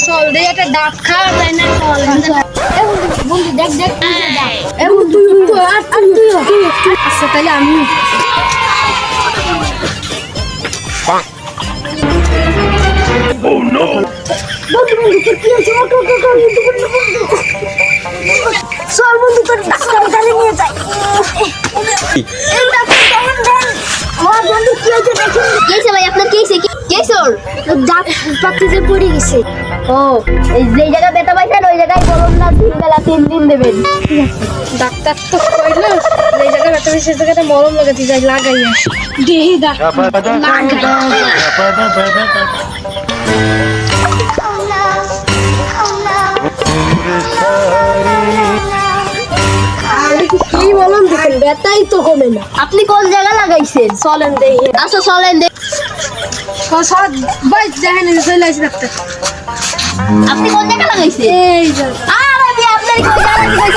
চল দে একটা ডাব খা তাই না চল বন্ধু দেখ দেখ তুই আচ্ছা তাহলে আমি বন্ধু তোর কি হয়েছে চল বন্ধু তোর ডাক্তার কাছে নিয়ে যাই এই ডাক্তার কেমন দেন আমার বন্ধু কি হয়েছে দেখুন কেসে ভাই আপনার কেসে কেসর দাঁত পাতিতে পড়ে গেছে ও এই যে জায়গা ব্যথা পাইছেন ওই জায়গায় বলুন না 3 বেলা 3 দিন দেবেন ডাক্তার তো কইলো যে জায়গা ব্যথা পাইছে জায়গাটা মলম লাগাতে যাই লাগাই আসি দেহি ডাক্তার কি বলুন দেখেন ব্যথাই তো কমে না আপনি কোন জায়গা লাগাইছেন চলেন দেখি আচ্ছা চলেন দেখি সব ভাই দেখেন চলে আসি ডাক্তার আপনি কোন জায়গা লাগাইছেন এই জায়গা আরে আমি আপনার কোন জায়গা